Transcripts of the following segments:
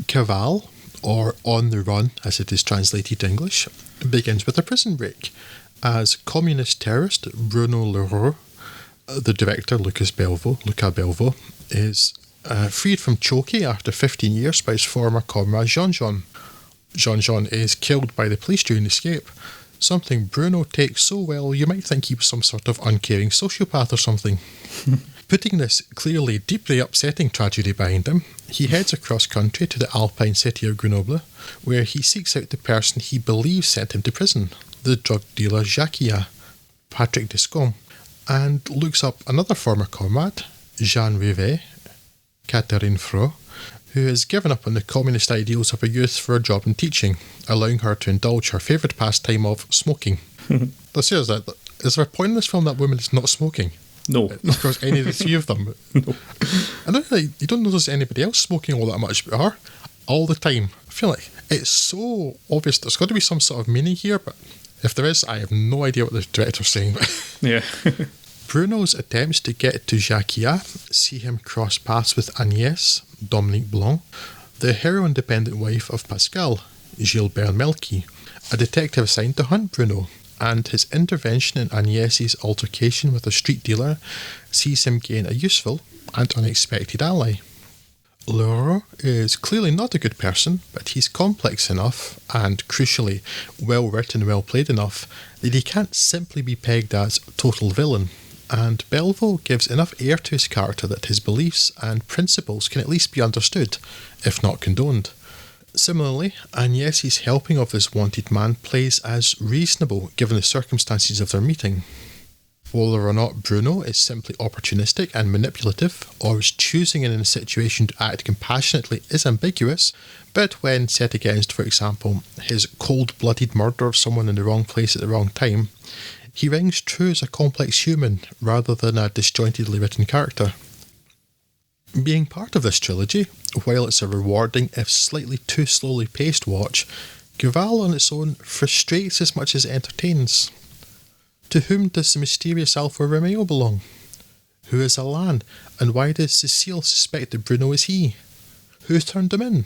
Cavale, or On the Run as it is translated to English, begins with a prison break, as communist terrorist Bruno Leroux, the director Luca Belvaux, is freed from Choky after 15 years by his former comrade Jean-Jean. Jean-Jean is killed by the police during the escape, something Bruno takes so well you might think he was some sort of uncaring sociopath or something. Putting this clearly deeply upsetting tragedy behind him, he heads across country to the Alpine city of Grenoble, where he seeks out the person he believes sent him to prison, the drug dealer Jacquia, Patrick Descombe, and looks up another former comrade, Jean Rivet, Catherine Fro, who has given up on the communist ideals of a youth for a job in teaching, allowing her to indulge her favourite pastime of smoking. Is there a point in this film that woman is not smoking? No. Across any of the three of them? No. I don't think you don't notice anybody else smoking all that much, but her, all the time. I feel like it's so obvious there's got to be some sort of meaning here, but if there is, I have no idea what the director's saying. Yeah. Bruno's attempts to get to Jacquia see him cross paths with Agnès, Dominique Blanc, the heroin-dependent wife of Pascal, Gilbert Melki, a detective assigned to hunt Bruno, and his intervention in Agnès' altercation with a street dealer sees him gain a useful and unexpected ally. Leroux is clearly not a good person, but he's complex enough and, crucially, well written and well played enough that he can't simply be pegged as total villain, and Belvaux gives enough air to his character that his beliefs and principles can at least be understood, if not condoned. Similarly, Agnès' helping of this wanted man plays as reasonable given the circumstances of their meeting. Whether or not Bruno is simply opportunistic and manipulative, or is choosing in a situation to act compassionately is ambiguous, but when set against, for example, his cold-blooded murder of someone in the wrong place at the wrong time, he rings true as a complex human rather than a disjointedly written character. Being part of this trilogy, while it's a rewarding if slightly too slowly paced watch, Cavale on its own frustrates as much as it entertains. To whom does the mysterious Alfa Romeo belong? Who is Alain, and why does Cécile suspect that Bruno is he? Who's turned him in?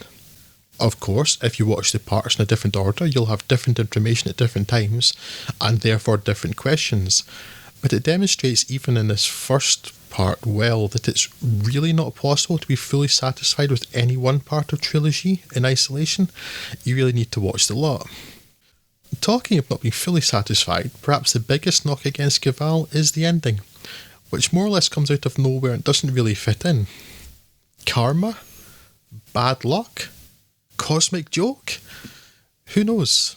Of course, if you watch the parts in a different order, you'll have different information at different times, and therefore different questions. But it demonstrates even in this first part well that it's really not possible to be fully satisfied with any one part of Trilogie in isolation. You really need to watch the lot. Talking of not being fully satisfied, perhaps the biggest knock against Cavale is the ending, which more or less comes out of nowhere and doesn't really fit in. Karma? Bad luck? Cosmic joke? Who knows?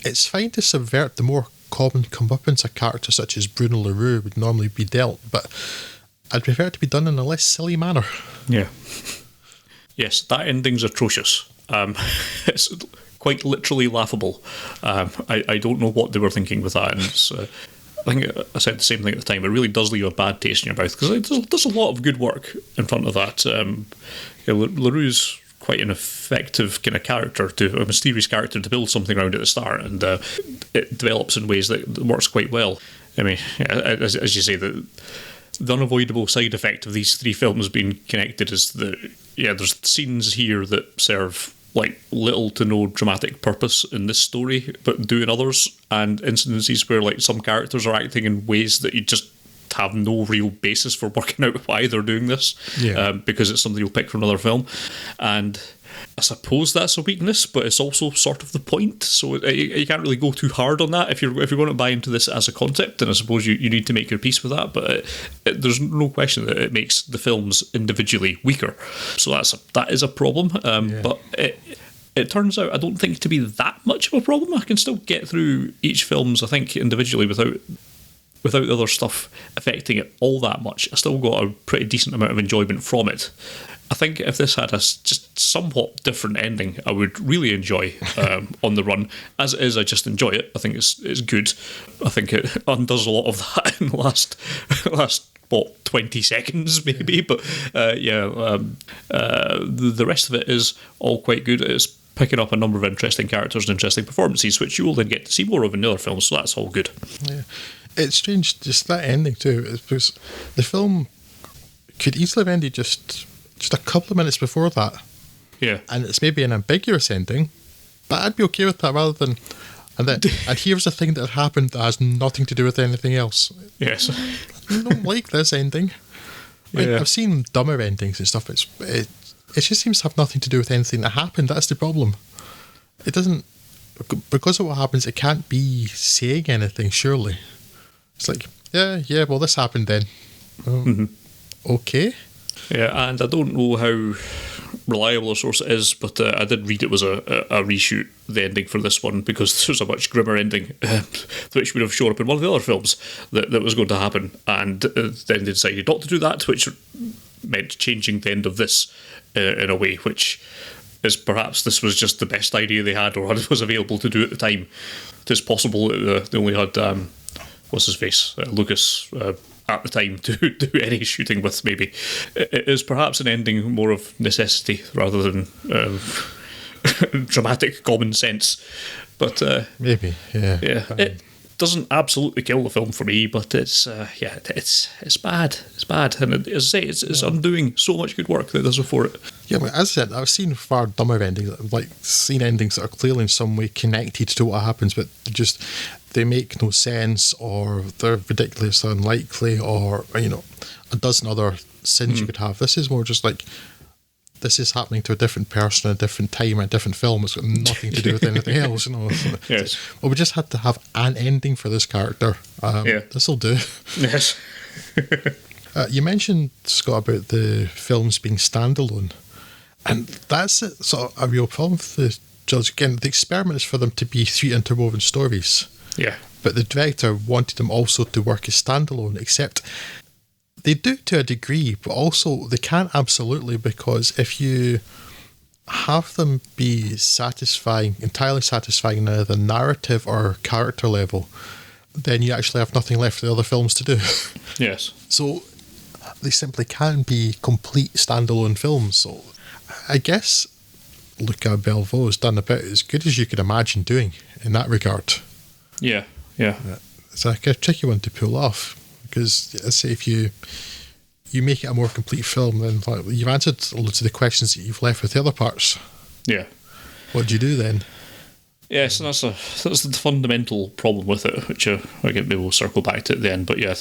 It's fine to subvert the more common comeuppance a character such as Bruno Leroux would normally be dealt, but I'd prefer it to be done in a less silly manner. Yeah. Yes, that ending's atrocious. It's quite literally laughable. I don't know what they were thinking with that, and it's, I think I said the same thing at the time. It really does leave a bad taste in your mouth, because there's a lot of good work in front of that. Leroux's quite an effective kind of character, a mysterious character to build something around at the start, and it develops in ways that works quite well. I mean, as you say, the unavoidable side effect of these three films being connected is that, there's scenes here that serve like little to no dramatic purpose in this story, but do in others, and instances where like some characters are acting in ways that you just have no real basis for working out why they're doing this, because it's something you'll pick from another film. And I suppose that's a weakness, but it's also sort of the point, so you can't really go too hard on that. If you're going to buy into this as a concept, then I suppose you need to make your peace with that, but there's no question that it makes the films individually weaker, so that is a problem. But it turns out I don't think to be that much of a problem. I can still get through each film's, I think, individually without the other stuff affecting it all that much. I still got a pretty decent amount of enjoyment from it. I think if this had a just somewhat different ending, I would really enjoy On the Run. As it is, I just enjoy it. I think it's good. I think it undoes a lot of that in the last 20 seconds maybe. But the rest of it is all quite good. It's picking up a number of interesting characters and interesting performances, which you will then get to see more of in the other films, so that's all good. Yeah. It's strange, just that ending too, because the film could easily have ended just a couple of minutes before that. Yeah. And it's maybe an ambiguous ending, but I'd be okay with that rather than. And here's a thing that happened that has nothing to do with anything else. Yes. I don't like this ending. Yeah. I've seen dumber endings and stuff. It just seems to have nothing to do with anything that happened. That's the problem. It doesn't, because of what happens, it can't be saying anything, surely. It's like, yeah, well, this happened then. Okay. Yeah, and I don't know how reliable a source it is, but I did read it was a reshoot, the ending for this one, because there's a much grimmer ending, which would have shown up in one of the other films that was going to happen, and then they decided not to do that, which meant changing the end of this in a way, which is perhaps this was just the best idea they had or was available to do at the time. It is possible that they only had, what's his face, Lucas, at the time to do any shooting with, maybe. It is perhaps an ending more of necessity rather than dramatic common sense. But maybe, yeah. It doesn't absolutely kill the film for me, but it's bad. It's bad, and as I say, it's undoing so much good work that it does before it. Yeah, but as I said, I've seen far dumber endings. Like seen endings that are clearly in some way connected to what happens, but they make no sense, or they're ridiculously unlikely, or a dozen other sins you could have. This is more just like, this is happening to a different person at a different time, a different film. It's got nothing to do with anything else. Yes. Well, we just had to have an ending for this character. This'll do. Yes. You mentioned, Scott, about the films being standalone, and that's sort of a real problem for the Trilogie. Again, the experiment is for them to be 3 interwoven stories. Yeah. But the director wanted them also to work as standalone, except they do to a degree, but also they can't absolutely, because if you have them be entirely satisfying at the narrative or character level, then you actually have nothing left for the other films to do. Yes. So they simply can't be complete standalone films. So I guess Luca Belvaux has done about as good as you could imagine doing in that regard. Yeah. It's like a tricky one to pull off, because I say if you make it a more complete film, then you've answered loads of the questions that you've left with the other parts. Yeah. What do you do then? Yes, and that's the fundamental problem with it, which again maybe we'll circle back to at the end. But yeah,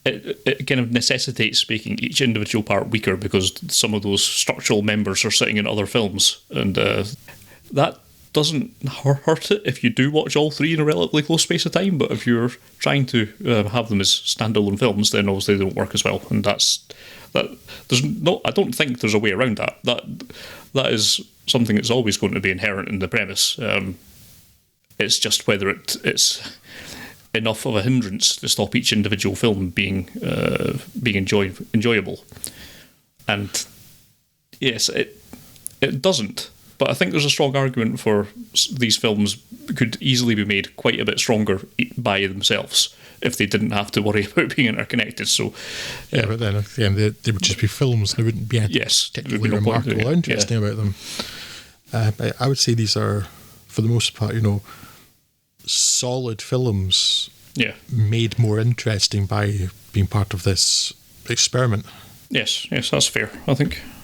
it kind of necessitates making each individual part weaker, because some of those structural members are sitting in other films, and that doesn't hurt it if you do watch all 3 in a relatively close space of time. But if you're trying to have them as standalone films, then obviously they don't work as well, and that. I don't think there's a way around that. That is something that's always going to be inherent in the premise. It's just whether it's enough of a hindrance to stop each individual film being enjoyable. And yes, it doesn't. But I think there's a strong argument for these films could easily be made quite a bit stronger by themselves if they didn't have to worry about being interconnected. So, but then again, they would just be films. There wouldn't be anything particularly remarkable or interesting about them. But I would say these are, for the most part, solid films. Yeah. Made more interesting by being part of this experiment. Yes, that's fair, I think.